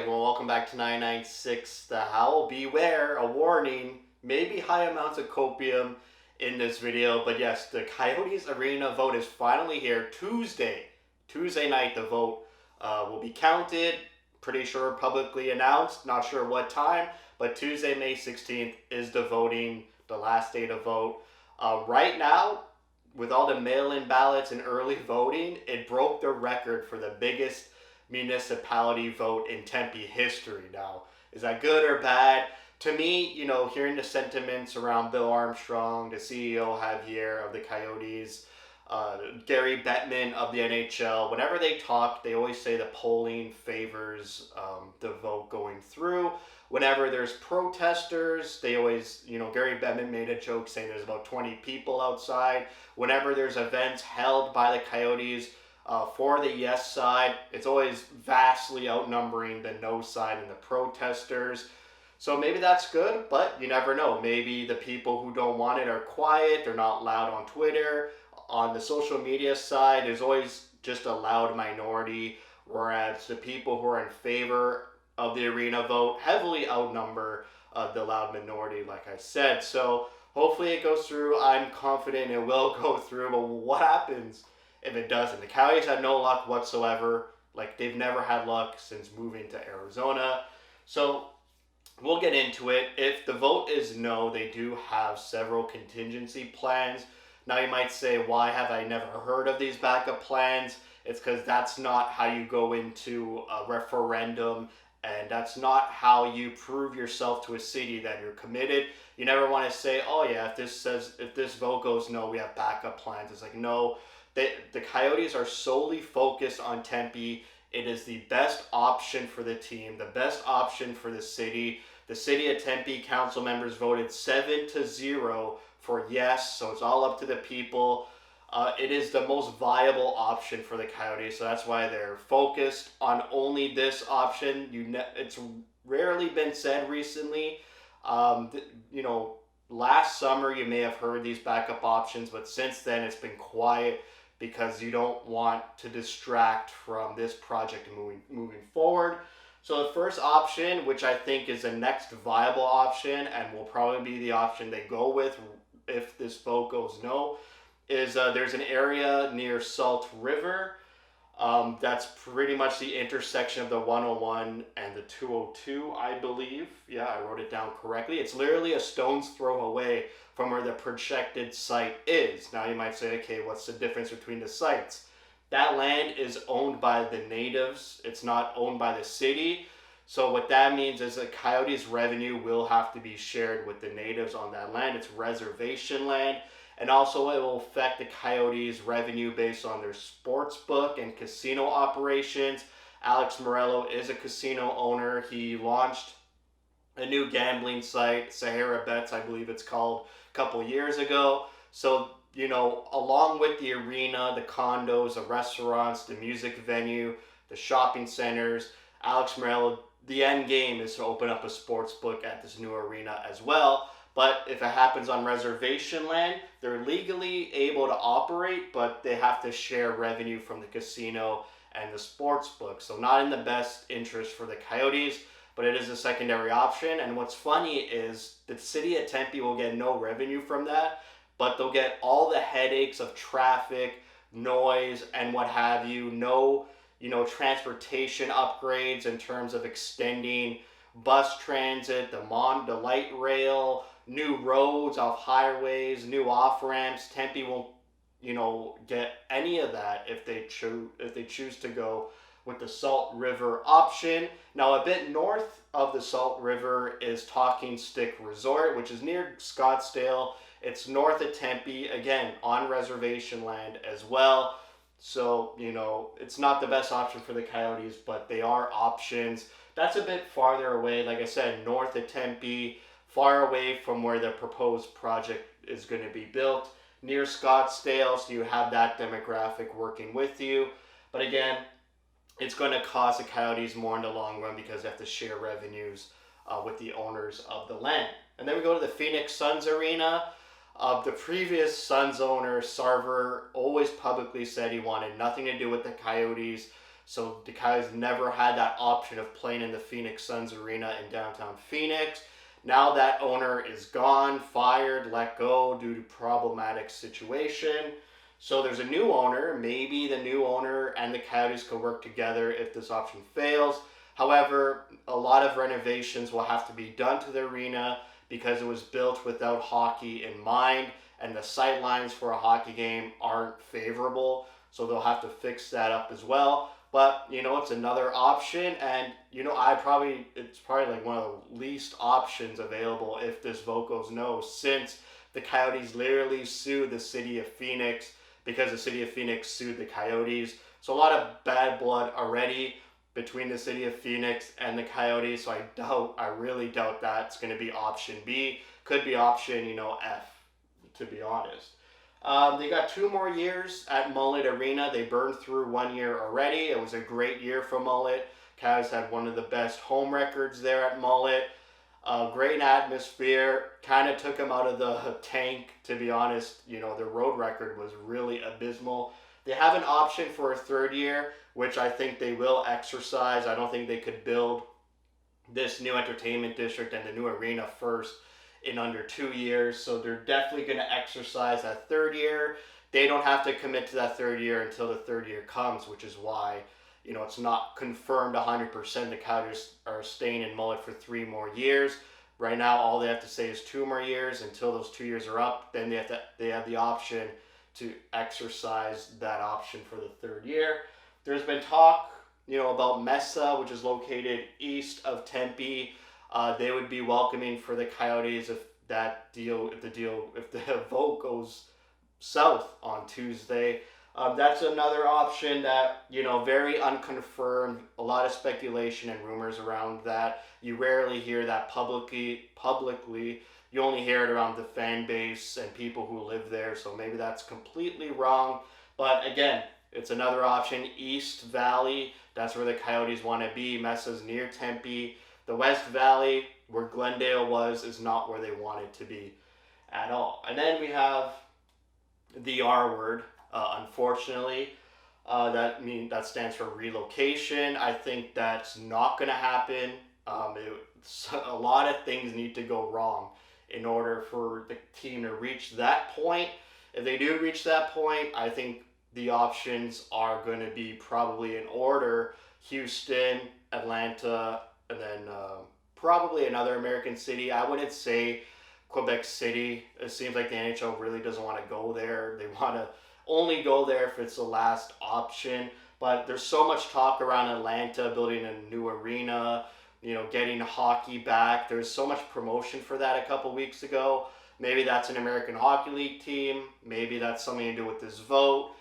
everyone, welcome back to 996 The Howl. Beware, a warning, maybe high amounts of copium in this video, but yes, the Coyotes Arena vote is finally here. Tuesday night the vote will be counted, pretty sure publicly announced, not sure what time, but Tuesday, May 16th is the voting, the last day to vote. Right now, with all the mail-in ballots and early voting, it broke the record for the biggest municipality vote in Tempe history. Now, is that good or bad? To me, hearing the sentiments around Bill Armstrong, the CEO Javier of the Coyotes, Gary Bettman of the NHL, whenever they talk, they always say the polling favors the vote going through. Whenever there's protesters, they always, Gary Bettman made a joke saying there's about 20 people outside. Whenever there's events held by the Coyotes, for the yes side, it's always vastly outnumbering the no side and the protesters. So maybe that's good, but you never know. Maybe the people who don't want it are quiet, they're not loud on Twitter. On the social media side, there's always just a loud minority, whereas the people who are in favor of the arena vote heavily outnumber the loud minority, like I said. So hopefully it goes through. I'm confident it will go through, but what happens if it doesn't? The Coyotes had no luck whatsoever. Like, they've never had luck since moving to Arizona. So we'll get into it. If the vote is no, they do have several contingency plans. Now you might say, why have I never heard of these backup plans? It's because that's not how you go into a referendum, and that's not how you prove yourself to a city that you're committed. You never want to say, oh yeah, if this vote goes no, we have backup plans. It's like, no. The Coyotes are solely focused on Tempe. It is the best option for the team, the best option for the city. The city of Tempe council members voted 7-0 for yes, so it's all up to the people. It is the most viable option for the Coyotes, so that's why they're focused on only this option. It's rarely been said recently. Last summer you may have heard these backup options, but since then it's been quiet, because you don't want to distract from this project moving forward. So the first option, which I think is the next viable option and will probably be the option they go with if this vote goes no, is there's an area near Salt River. That's pretty much the intersection of the 101 and the 202, I believe. Yeah, I wrote it down correctly. It's literally a stone's throw away from where the projected site is. Now you might say, okay, what's the difference between the sites? That land is owned by the natives. It's not owned by the city. So what that means is that Coyotes revenue will have to be shared with the natives on that land. It's reservation land. And also it will affect the Coyotes revenue based on their sports book and casino operations. Alex Morello is a casino owner. He launched a new gambling site, Sahara Bets, I believe it's called, a couple years ago. So, along with the arena, the condos, the restaurants, the music venue, the shopping centers, Alex Morello, the end game is to open up a sports book at this new arena as well. But if it happens on reservation land, they're legally able to operate, but they have to share revenue from the casino and the sports book. So not in the best interest for the Coyotes, but it is a secondary option. And what's funny is the city of Tempe will get no revenue from that, but they'll get all the headaches of traffic, noise, and what have you. No, transportation upgrades in terms of extending bus transit, the light rail, new roads off highways, new off ramps. Tempe won't, get any of that if they choose to go with the Salt River option. Now, a bit north of the Salt River is Talking Stick Resort, which is near Scottsdale. It's north of Tempe, again, on reservation land as well. So, it's not the best option for the Coyotes, but they are options. That's a bit farther away, like I said, north of Tempe, far away from where the proposed project is going to be built, near Scottsdale, so you have that demographic working with you. But again, it's going to cost the Coyotes more in the long run because they have to share revenues with the owners of the land. And then we go to the Phoenix Suns Arena. The previous Suns owner, Sarver, always publicly said he wanted nothing to do with the Coyotes. So the Coyotes never had that option of playing in the Phoenix Suns Arena in downtown Phoenix. Now that owner is gone, fired, let go due to problematic situation. So there's a new owner. Maybe the new owner and the Coyotes could work together if this option fails. However, a lot of renovations will have to be done to the arena because it was built without hockey in mind, and the sight lines for a hockey game aren't favorable. So they'll have to fix that up as well. But it's another option, and it's probably like one of the least options available if this vote goes no, since the Coyotes literally sued the city of Phoenix because the city of Phoenix sued the Coyotes. So a lot of bad blood already between the city of Phoenix and the Coyotes. So I really doubt that's going to be option B. Could be option, F, to be honest. They got 2 more years at Mullet Arena. They burned through 1 year already. It was a great year for Mullet. Cavs had one of the best home records there at Mullet. Great atmosphere. Kind of took them out of the tank, to be honest. The road record was really abysmal. They have an option for a 3rd year, which I think they will exercise. I don't think they could build this new entertainment district and the new arena first in under 2 years. So they're definitely going to exercise that 3rd year. They don't have to commit to that 3rd year until the 3rd year comes, which is why it's not confirmed 100% the Coyotes are staying in Mullet for 3 more years. Right now, all they have to say is 2 more years. Until those 2 years are up, then they have the option to exercise that option for the 3rd year. There's been talk, about Mesa, which is located east of Tempe. They would be welcoming for the Coyotes if the vote goes south on Tuesday. That's another option that, very unconfirmed, a lot of speculation and rumors around that. You rarely hear that publicly. You only hear it around the fan base and people who live there, so maybe that's completely wrong. But again, it's another option. East Valley, that's where the Coyotes want to be. Mesa's near Tempe. The West Valley, where Glendale was, is not where they wanted to be at all. And then we have the R word, unfortunately. That stands for relocation. I think that's not going to happen. A lot of things need to go wrong in order for the team to reach that point. If they do reach that point, I think the options are going to be probably in order: Houston, Atlanta, and then probably another American city. I wouldn't say Quebec City. It seems like the NHL really doesn't want to go there. They want to only go there if it's the last option. But there's so much talk around Atlanta building a new arena, getting hockey back. There's so much promotion for that a couple weeks ago. Maybe that's an American Hockey League team. Maybe that's something to do with this vote.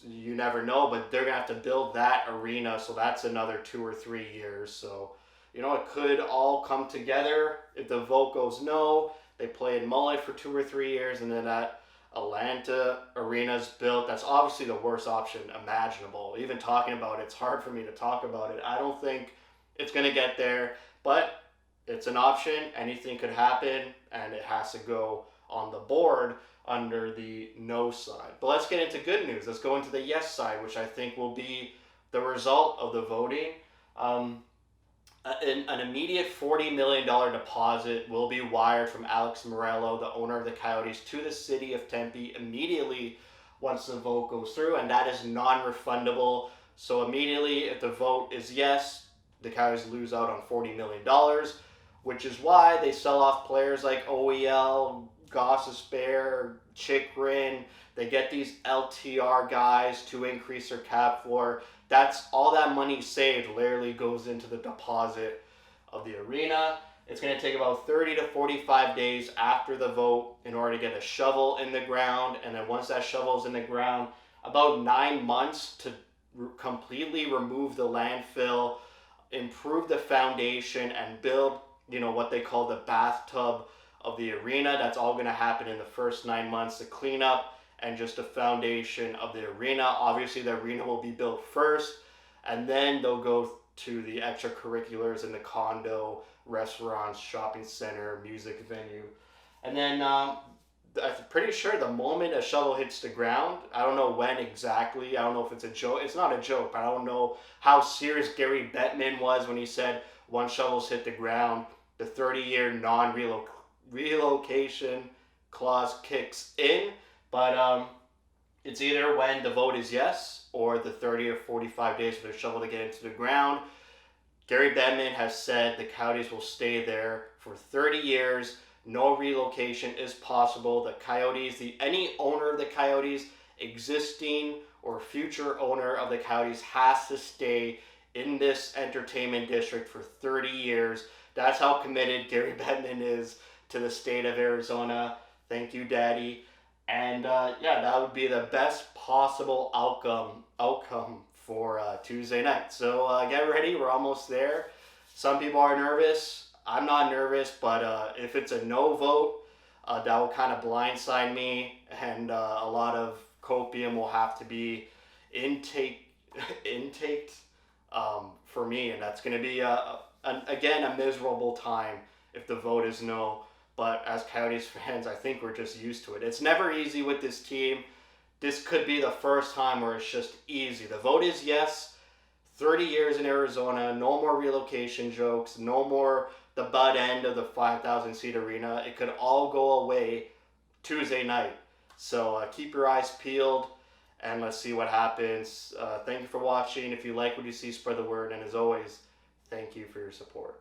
You never know, but they're going to have to build that arena, so that's another 2 or 3 years. So, it could all come together. If the vote goes no, they play in Mullet for 2 or 3 years, and then that Atlanta arena's built. That's obviously the worst option imaginable. Even talking about it, it's hard for me to talk about it. I don't think it's going to get there, but it's an option. Anything could happen, and it has to go on the board under the no side. But let's get into good news. Let's go into the yes side, which I think will be the result of the voting. An immediate $40 million deposit will be wired from Alex Morello, the owner of the Coyotes, to the city of Tempe immediately once the vote goes through, and that is non-refundable. So immediately, if the vote is yes, the Coyotes lose out on $40 million, which is why they sell off players like OEL, Gostisbehere, Chikrin. They get these LTR guys to increase their cap floor. That's all that money saved literally goes into the deposit of the arena. It's going to take about 30 to 45 days after the vote in order to get a shovel in the ground. And then once that shovel is in the ground, about 9 months to completely remove the landfill, improve the foundation, and build, what they call the bathtub of the arena. That's all going to happen in the first 9 months, the cleanup and just the foundation of the arena. Obviously, the arena will be built first, and then they'll go to the extracurriculars in the condo, restaurants, shopping center, music venue. And then I'm pretty sure the moment a shovel hits the ground, I don't know when exactly. I don't know if it's a joke. It's not a joke, but I don't know how serious Gary Bettman was when he said once shovels hit the ground, the 30-year non-relocation clause kicks in. But it's either when the vote is yes or the 30 or 45 days for the shovel to get into the ground. Gary Bettman has said the Coyotes will stay there for 30 years. No relocation is possible. The Coyotes, any owner of the Coyotes, existing or future owner of the Coyotes, has to stay in this entertainment district for 30 years. That's how committed Gary Bettman is to the state of Arizona. Thank you, Daddy. And yeah, that would be the best possible outcome for Tuesday night. So get ready, we're almost there. Some people are nervous. I'm not nervous, but if it's a no vote, that will kind of blindside me, and a lot of copium will have to be intaked for me, and that's going to be again a miserable time if the vote is no. But as Coyotes fans, I think we're just used to it. It's never easy with this team. This could be the first time where it's just easy. The vote is yes. 30 years in Arizona, no more relocation jokes, no more the butt end of the 5,000 seat arena. It could all go away Tuesday night. So keep your eyes peeled and let's see what happens. Thank you for watching. If you like what you see, spread the word. And as always, thank you for your support.